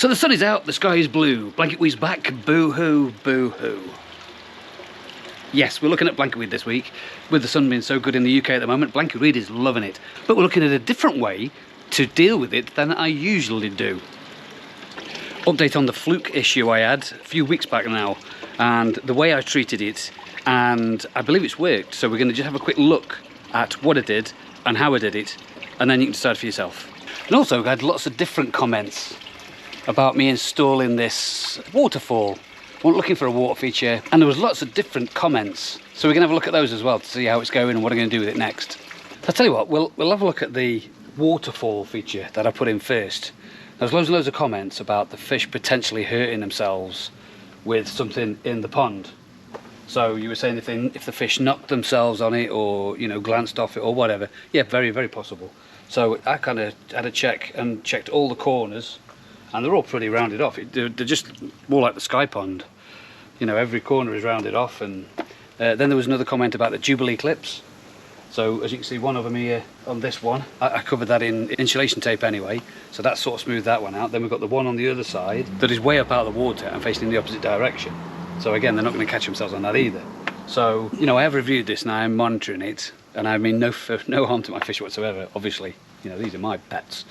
So the sun is out, the sky is blue, blanket weed's back, boo-hoo, boo-hoo. Yes, we're looking at blanket weed this week. With the sun being so good in the UK at the moment, blanket weed is loving it. But we're looking at a different way to deal with it than I usually do. Update on the fluke issue I had a few weeks back now, and the way I treated it, and I believe it's worked. So we're going to just have a quick look at what I did and how I did it, and then you can decide for yourself. And also I had lots of different comments about me installing this waterfall. I went looking for a water feature, and there was lots of different comments. So we're going to have a look at those as well to see how it's going and what I'm going to do with it next. So I'll tell you what, we'll have a look at the waterfall feature that I put in first. There's loads and loads of comments about the fish potentially hurting themselves with something in the pond. So you were saying if the fish knocked themselves on it, or you know, glanced off it or whatever. Yeah, very, very possible. So I kind of had a check and checked all the corners, and they're all pretty rounded off. They're just more like the sky pond. You know, every corner is rounded off. And then there was another comment about the Jubilee clips. So as you can see, one of them here on this one, I covered that in insulation tape anyway, so that sort of smoothed that one out. Then we've got the one on the other side that is way up out of the water and facing in the opposite direction. So again, they're not going to catch themselves on that either. So, you know, I have reviewed this and I'm monitoring it, and I mean no harm to my fish whatsoever, obviously. You know, these are my pets.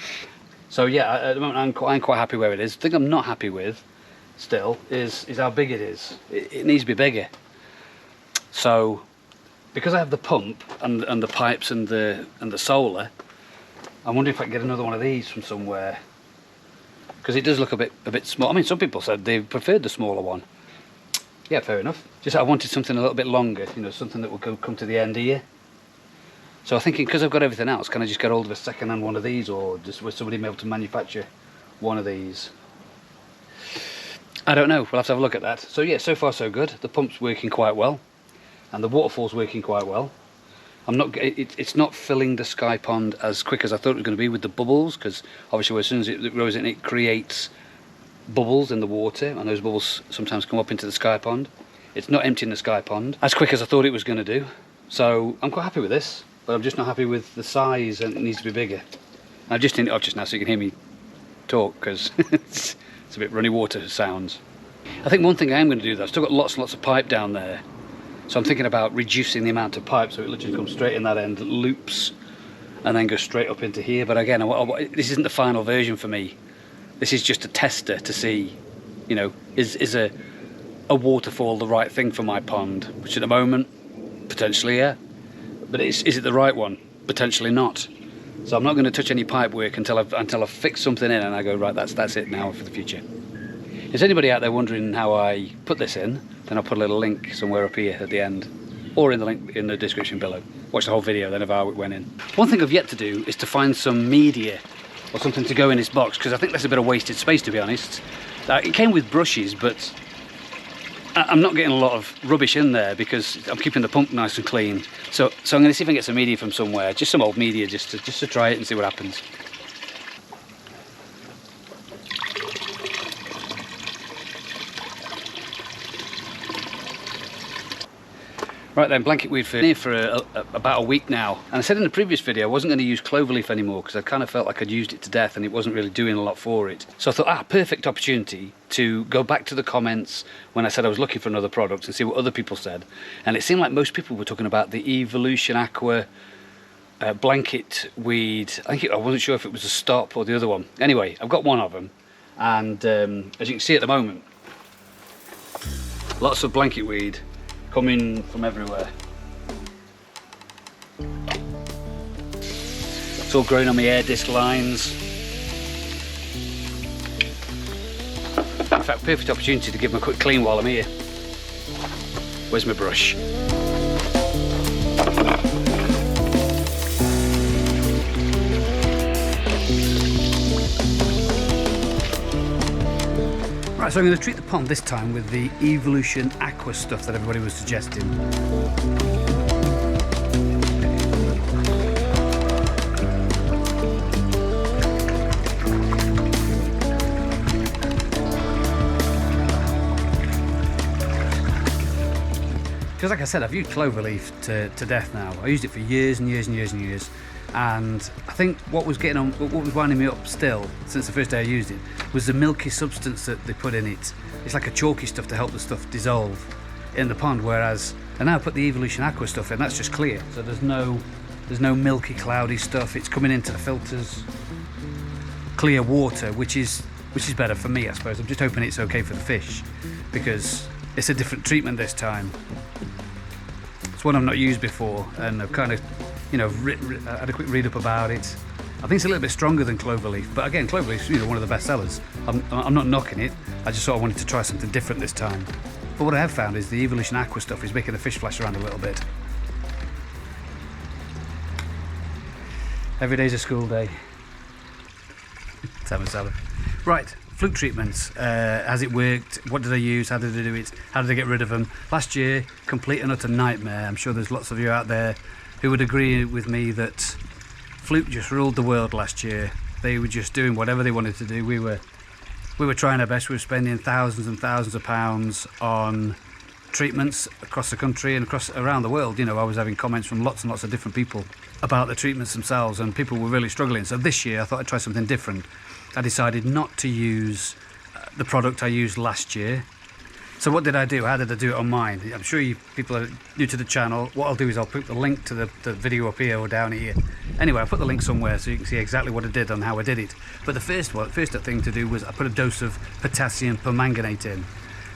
So yeah, at the moment I'm quite happy where it is. The thing I'm not happy with still is how big it is. It needs to be bigger. So because I have the pump and the pipes and the solar, I'm wondering if I can get another one of these from somewhere, because it does look a bit small. I mean, some people said they preferred the smaller one. Yeah, fair enough. Just I wanted something a little bit longer, you know, something that would come to the end here. So I'm thinking, because I've got everything else, can I just get hold of a second-hand one of these, or just would somebody be able to manufacture one of these? I don't know. We'll have to have a look at that. So yeah, so far so good. The pump's working quite well, and the waterfall's working quite well. It's not filling the sky pond as quick as I thought it was going to be with the bubbles, because obviously as soon as it grows in, it creates bubbles in the water, and those bubbles sometimes come up into the sky pond. It's not emptying the sky pond as quick as I thought it was going to do. So I'm quite happy with this, but I'm just not happy with the size, and it needs to be bigger. I've just turned it off just now so you can hear me talk, because it's a bit runny water sounds. I think one thing I am going to do though, I've still got lots and lots of pipe down there. So I'm thinking about reducing the amount of pipe so it literally comes straight in that end, loops, and then goes straight up into here. But again, this isn't the final version for me. This is just a tester to see, you know, is a waterfall the right thing for my pond? Which at the moment, potentially, yeah. But is it the right one? Potentially not. So I'm not going to touch any pipe work until I've fixed something in and I go, right, that's it now for the future. Is anybody out there wondering how I put this in, then I'll put a little link somewhere up here at the end, or in the link in the description below. Watch the whole video then of how it went in. One thing I've yet to do is to find some media or something to go in this box, because I think that's a bit of wasted space, to be honest. It came with brushes, but I'm not getting a lot of rubbish in there because I'm keeping the pump nice and clean. So I'm going to see if I can get some media from somewhere, just some old media, just to try it and see what happens. Right then, blanket weed for about a week now. And I said in the previous video I wasn't going to use cloverleaf anymore because I kind of felt like I'd used it to death and it wasn't really doing a lot for it. So I thought, perfect opportunity to go back to the comments when I said I was looking for another product and see what other people said. And it seemed like most people were talking about the Evolution Aqua blanket weed. I wasn't sure if it was a stop or the other one. Anyway, I've got one of them, and as you can see at the moment, lots of blanket weed coming from everywhere. It's all growing on my air disc lines. In fact, perfect opportunity to give them a quick clean while I'm here. Where's my brush? Right, so I'm going to treat the pond this time with the Evolution Aqua stuff that everybody was suggesting. Because like I said, I've used cloverleaf to death now. I used it for years and years and years and years. And I think what was winding me up still since the first day I used it was the milky substance that they put in it. It's like a chalky stuff to help the stuff dissolve in the pond, whereas I now put the Evolution Aqua stuff in, that's just clear, so there's no milky cloudy stuff. It's coming into the filters, clear water, which is better for me, I suppose. I'm just hoping it's okay for the fish, because it's a different treatment this time. It's one I've not used before, and I've kind of, you know, had a quick read up about it. I think it's a little bit stronger than Cloverleaf, but again, Cloverleaf's, you know, one of the best sellers. I'm not knocking it. I just sort of wanted to try something different this time. But what I have found is the Evolution Aqua stuff is making the fish flash around a little bit. Every day's a school day. Right, fluke treatments. Has it worked? What did I use? How did I do it? How did I get rid of them? Last year, complete and utter nightmare. I'm sure there's lots of you out there who would agree with me that Fluke just ruled the world last year. They were just doing whatever they wanted to do. We were trying our best. We were spending thousands and thousands of pounds on treatments across the country and around the world. You know, I was having comments from lots and lots of different people about the treatments themselves, and people were really struggling. So this year I thought I'd try something different. I decided not to use the product I used last year. So what did I do? How did I do it on mine? I'm sure you people are new to the channel. What I'll do is I'll put the link to the video up here or down here. Anyway, I'll put the link somewhere so you can see exactly what I did and how I did it. But the first thing to do was I put a dose of potassium permanganate in.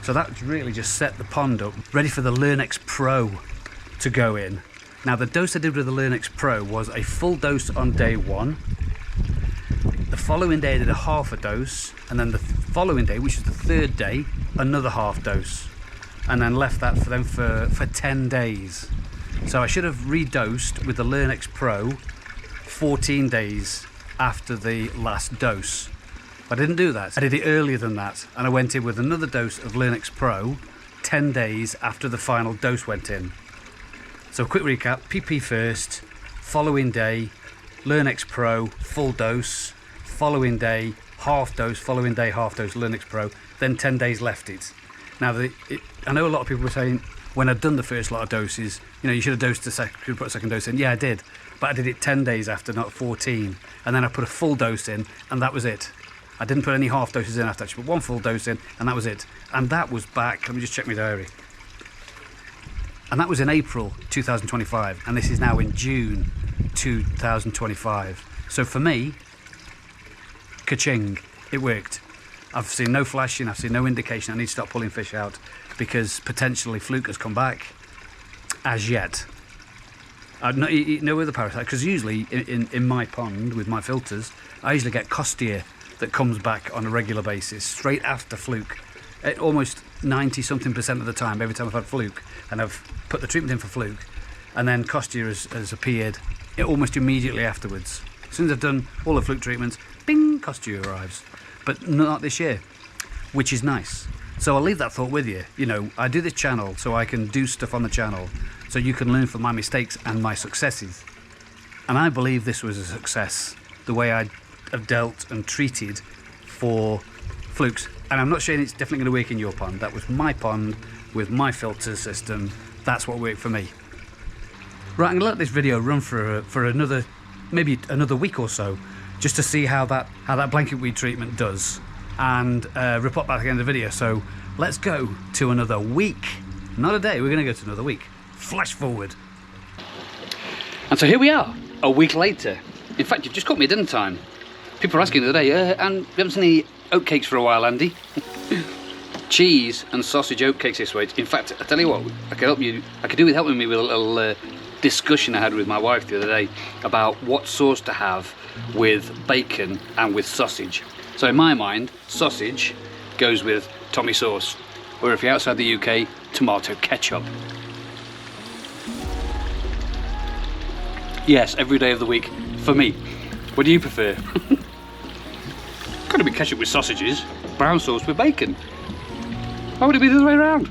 So that really just set the pond up, ready for the Learnex Pro to go in. Now the dose I did with the Learnex Pro was a full dose on day 1. The following day I did a half a dose, and then the following day, which is the 3rd day, another half dose, and then left that for them for 10 days. So I should have redosed with the Learnex Pro 14 days after the last dose. But I didn't do that. I did it earlier than that, and I went in with another dose of Learnex Pro 10 days after the final dose went in. So quick recap: PP first, following day Learnex Pro full dose, following day half dose, following day half dose Learnex Pro, then 10 days left it. Now I know a lot of people were saying when I'd done the first lot of doses, you know, you should have dosed put a second dose in. Yeah, I did, but I did it 10 days after, not 14, and then I put a full dose in, and that was it. I didn't put any half doses in after. I put one full dose in, and that was it. And that was back, let me just check my diary. And that was in April 2025, and this is now in June 2025. So for me, ka-ching, it worked. I've seen no flashing, I've seen no indication I need to start pulling fish out, because potentially Fluke has come back as yet. No other parasite, because usually in my pond with my filters, I usually get Costia that comes back on a regular basis straight after Fluke. Almost 90-something% of the time, every time I've had Fluke and I've put the treatment in for Fluke, and then Costia has appeared almost immediately afterwards. As soon as I've done all the Fluke treatments, bing, Costia arrives. But not this year, which is nice. So I'll leave that thought with you. You know, I do this channel so I can do stuff on the channel, so you can learn from my mistakes and my successes. And I believe this was a success, the way I have dealt and treated for Flukes. And I'm not saying it's definitely going to work in your pond. That was my pond with my filter system. That's what worked for me. Right, I'm going to let this video run for another, maybe another week or so, just to see how that blanket weed treatment does, and report back at the end of the video. So let's go to another week. Not a day, we're going to go to another week. Flash forward. And so here we are, a week later. In fact, you've just caught me at dinner time. People are asking the other day, and we haven't seen any oatcakes for a while, Andy. Cheese and sausage oatcakes this way. In fact, I tell you what, I could do with helping me with a little discussion I had with my wife the other day about what sauce to have with bacon and with sausage. So in my mind, sausage goes with Tommy sauce, or if you're outside the UK, tomato ketchup. Yes, every day of the week for me. What do you prefer? Could it be ketchup with sausages, brown sauce with bacon? Why would it be the other way around?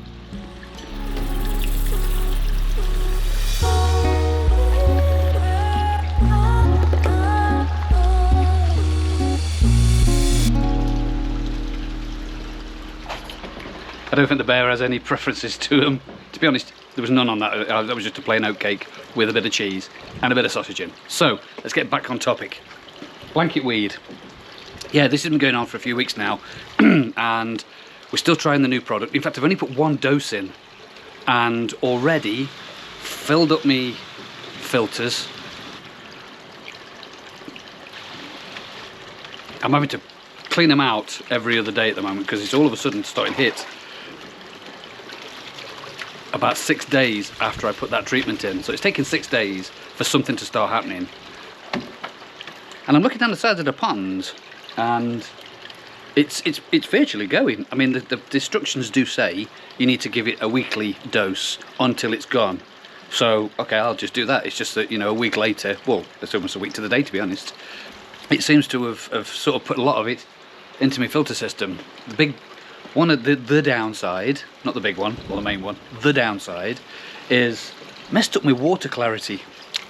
I don't think the bear has any preferences to them, to be honest. There was none on that. That was just a plain oat cake with a bit of cheese and a bit of sausage in. So let's get back on topic. Blanket weed. Yeah, this has been going on for a few weeks now, and we're still trying the new product. In fact, I've only put one dose in and already filled up me filters. I'm having to clean them out every other day at the moment because it's all of a sudden starting to hit about 6 days after I put that treatment in. So it's taken 6 days for something to start happening. And I'm looking down the sides of the pond, and it's virtually going. I mean, the instructions do say you need to give it a weekly dose until it's gone. So, okay, I'll just do that. It's just that, you know, a week later, well, it's almost a week to the day, to be honest, it seems to have sort of put a lot of it into my filter system. The big one of the downside, not the big one, or the main one, the downside is messed up my water clarity.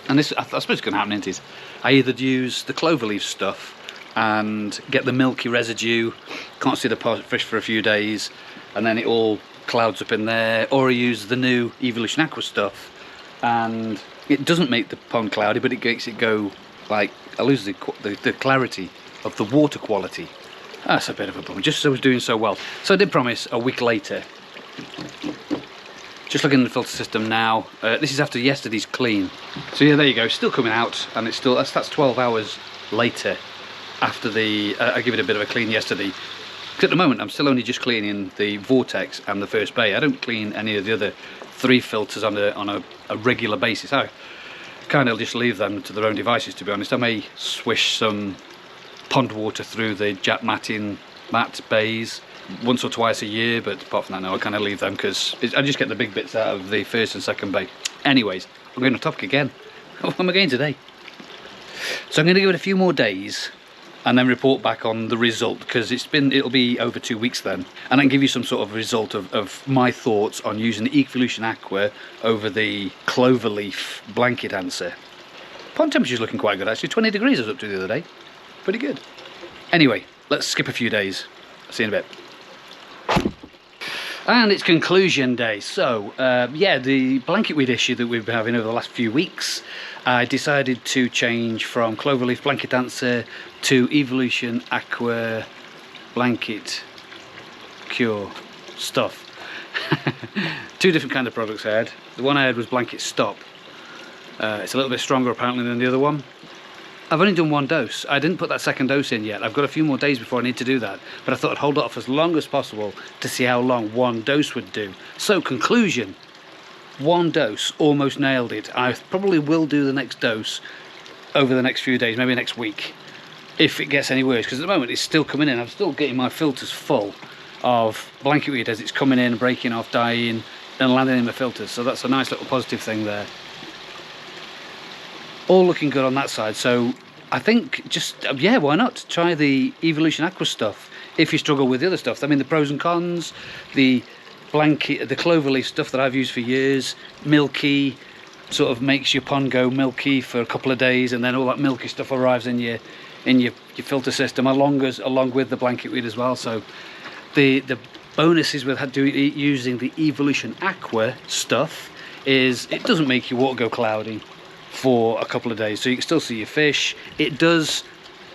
And this, I suppose it's going to happen, isn't it? I either use the cloverleaf stuff and get the milky residue, can't see the fish for a few days, and then it all clouds up in there, or I use the new Evolution Aqua stuff, and it doesn't make the pond cloudy, but it makes it go, like, I lose the clarity of the water quality. That's a bit of a bummer, just as I was doing so well. So I did promise a week later. Just looking at the filter system now. This is after yesterday's clean. So yeah, there you go, still coming out, and it's still, that's 12 hours later after the, I give it a bit of a clean yesterday. Because at the moment I'm still only just cleaning the vortex and the first bay. I don't clean any of the other 3 filters on a regular basis. I kind of just leave them to their own devices, to be honest. I may swish some pond water through the jet mat bays once or twice a year, but apart from that, no, I kind of leave them because I just get the big bits out of the first and second bay. Anyways, I'm going to topic again. What am I going today? So I'm going to give it a few more days and then report back on the result, because it'll be over 2 weeks then, and I can give you some sort of result of my thoughts on using the Evolution Aqua over the cloverleaf blanket answer. Pond temperature's looking quite good actually. 20 degrees I was up to the other day. Pretty good. Anyway, let's skip a few days. See you in a bit. And it's conclusion day. So yeah, the blanket weed issue that we've been having over the last few weeks, I decided to change from cloverleaf blanket answer to Evolution Aqua blanket cure stuff. 2 different kind of products I had. The one I had was blanket stop. It's a little bit stronger apparently than the other one. I've only done 1 dose. I didn't put that second dose in yet. I've got a few more days before I need to do that, but I thought I'd hold it off as long as possible to see how long 1 dose would do. So conclusion, 1 dose, almost nailed it. I probably will do the next dose over the next few days, maybe next week, if it gets any worse, because at the moment it's still coming in. I'm still getting my filters full of blanket weed as it's coming in, breaking off, dying, and landing in my filters. So that's a nice little positive thing there. All looking good on that side, so I think just, yeah, why not try the Evolution Aqua stuff if you struggle with the other stuff. I mean, the pros and cons, the blanket, the cloverleaf stuff that I've used for years, milky, sort of makes your pond go milky for a couple of days, and then all that milky stuff arrives in your filter system along with the blanket weed as well. So the bonuses with using the Evolution Aqua stuff is it doesn't make your water go cloudy for a couple of days, so you can still see your fish. It does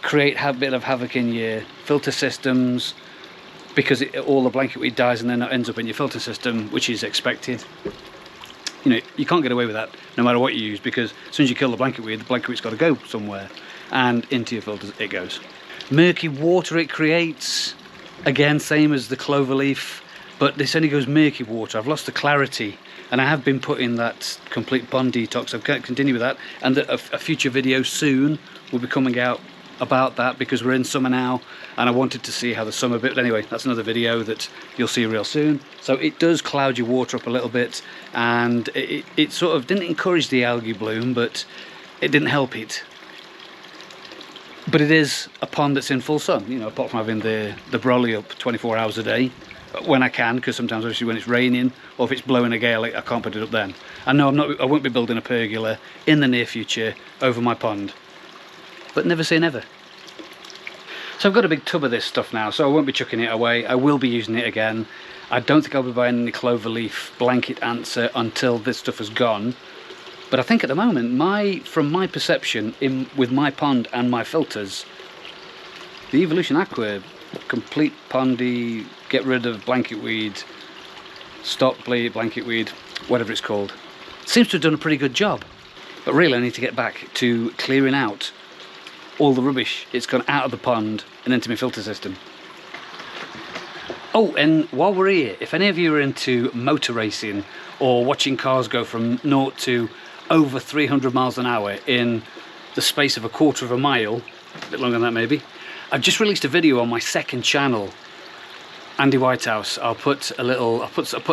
create a bit of havoc in your filter systems because all the blanket weed dies and then it ends up in your filter system, which is expected. You know, you can't get away with that no matter what you use, because as soon as you kill the blanket weed's got to go somewhere, and into your filters it goes. Murky water it creates, again same as the cloverleaf, but this only goes murky water. I've lost the clarity, and I have been putting that complete pond detox. I've got to continue with that, and a future video soon will be coming out about that, because we're in summer now and I wanted to see how the summer bit. But anyway, that's another video that you'll see real soon. So it does cloud your water up a little bit, and it sort of didn't encourage the algae bloom, but it didn't help it. But it is a pond that's in full sun, you know, apart from having the brolly up 24 hours a day when I can, because sometimes obviously when it's raining or if it's blowing a gale I can't put it up then. And no, I won't be building a pergola in the near future over my pond, but never say never. So I've got a big tub of this stuff now, so I won't be chucking it away. I will be using it again. I don't think I'll be buying any cloverleaf blanket answer until this stuff is gone. But I think at the moment, from my perception, with my pond and my filters, the Evolution Aqua Complete Pondy, get rid of blanket weed, stop blanket weed, whatever it's called, seems to have done a pretty good job. But really I need to get back to clearing out all the rubbish. It's gone out of the pond and into my filter system. Oh, and while we're here, if any of you are into motor racing or watching cars go from 0 to over 300 miles an hour in the space of a quarter of a mile, a bit longer than that maybe, I've just released a video on my second channel, Andy Whitehouse. I'll put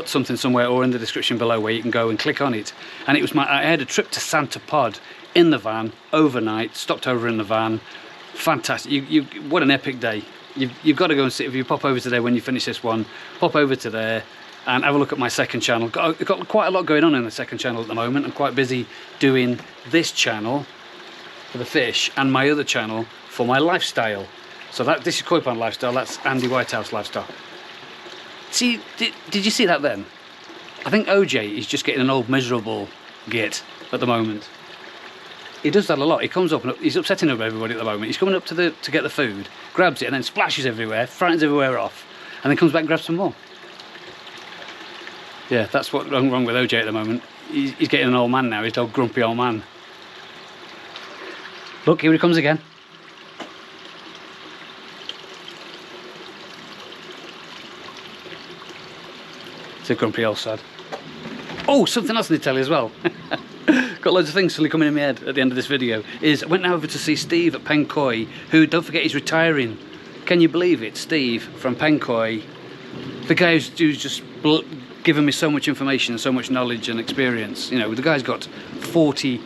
something somewhere or in the description below where you can go and click on it. And it was I had a trip to Santa Pod in the van overnight, stopped over in the van. Fantastic! What an epic day! You've got to go and see, if you pop over today when you finish this one, pop over to there and have a look at my second channel. Got quite a lot going on in the second channel at the moment. I'm quite busy doing this channel for the fish and my other channel for my lifestyle. So this is Koi Pond Lifestyle, that's Andy Whitehouse Lifestyle. See, did you see that then? I think OJ is just getting an old miserable git at the moment. He does that a lot. He comes up and he's upsetting everybody at the moment. He's coming up to get the food, grabs it and then splashes everywhere, frightens everywhere off, and then comes back and grabs some more. Yeah, that's what's wrong with OJ at the moment. He's getting an old man now. He's an old grumpy old man. Look, here he comes again. It's a grumpy old sod. Oh, something else I need to tell you as well. Got loads of things suddenly coming in my head at the end of this video. I went over to see Steve at Pen Koi, who, don't forget, he's retiring. Can you believe it? Steve from Pen Koi, the guy who's just given me so much information and so much knowledge and experience. You know, the guy's got 40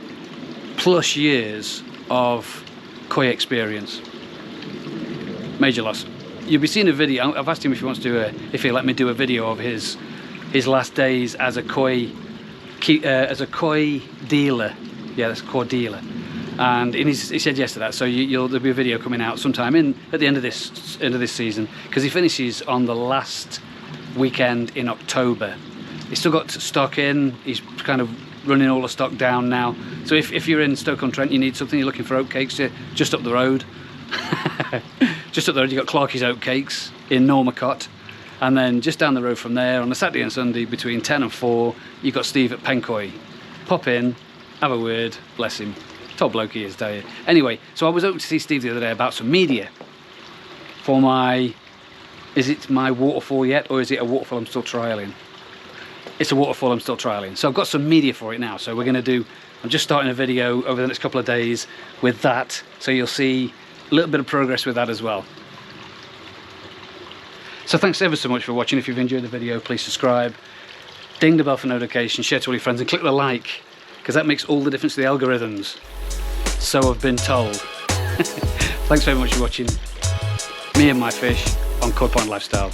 plus years of koi experience. Major loss. You'll be seeing a video. I've asked him if he wants to if he'll let me do a video of his last days as a koi dealer. Yeah, that's a koi dealer. And he said yes to that. So there'll be a video coming out sometime at the end of this season, because he finishes on the last weekend in October. He's still got stock in. He's kind of running all the stock down now. So if you're in Stoke-on-Trent, you need something, you're looking for oatcakes, just up the road. Just up the road, you've got Clarky's Oatcakes in Normacott. And then just down the road from there, on a Saturday and Sunday between 10 and 4, you've got Steve at Pen Koi. Pop in, have a word, bless him. Top bloke he is, tell you. Anyway, so I was over to see Steve the other day about some media for is it my waterfall yet, or is it a waterfall I'm still trialling? It's a waterfall I'm still trialling. So I've got some media for it now. So I'm just starting a video over the next couple of days with that. So you'll see a little bit of progress with that as well. So thanks ever so much for watching. If you've enjoyed the video, please subscribe, ding the bell for notifications, share to all your friends, and click the like, because that makes all the difference to the algorithms. So I've been told. Thanks very much for watching me and my fish on Koi Pond Lifestyle.